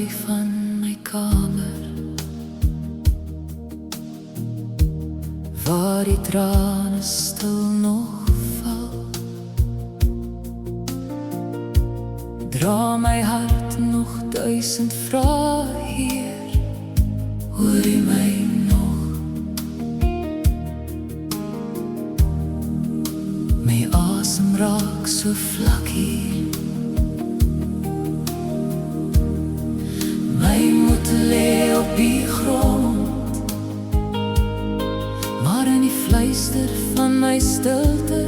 draai van my kamer, waar die trane stil nog val. Dra my hart nog 1000 vrae, Heer, hoor U my nog? My asem raak so vlak hier, my moed lê op die grond, maar in die fluister van my stilte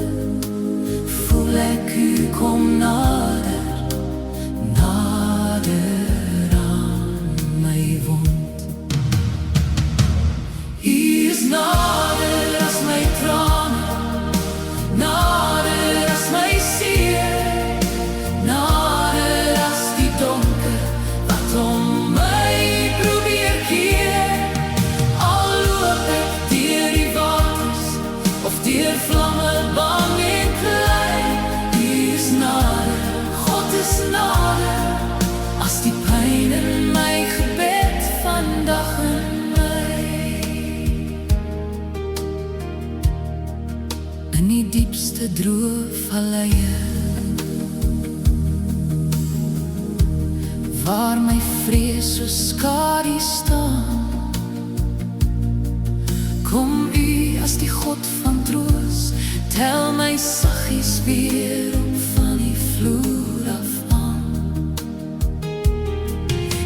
voel ek U kom nader, nader aan my wond. U is nader as my trane, nader as my seer, nader as die donker wat om my probeer keer. Al loop ek deur die waters of deur vlamme bang en klein, U is nader, God is nader as die pyn in my gebed vandag in my. In die diepste droë valleie, waar my vrees so skadu staan, kom U as die God van troos, tel my saggies weer op van die vloer af aan.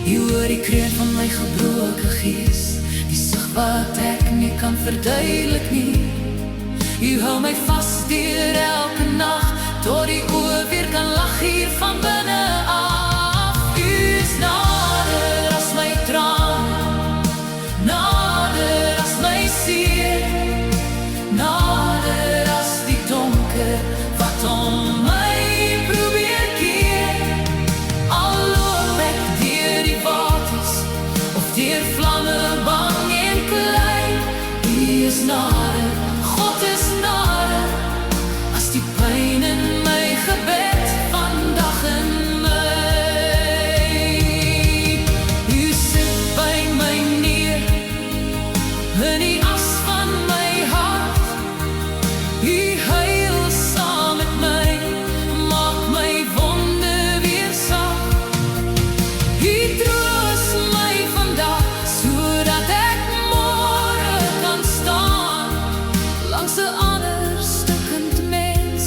U hoor die kreun van my gebroke gees, die sug wat ek nie kan verduidelik nie. U hou my vas deur elke nag, tot die oë weer kan lag hier van binne af. U is nader as my trane, nader as my seer, nader as die donker wat om my probeer keer. Al loop ek deur die waters of deur vlamme bang en klein, U is nader, God is nader as die pyn in my gebed vandag in my. U sit by my neer in die as van my hart, U huil saam met my, maak my wonde weer sag. U troos my vandag, sodat ek môre kan staan langs 'n ander stukkend mens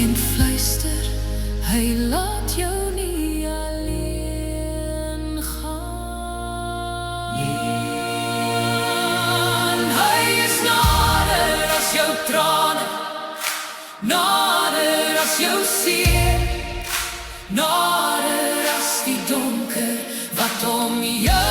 en fluister, hy laat jou nie alleen gaan. Hy is nader as jou trane, nader as jou seer, nader as die donker wat om jou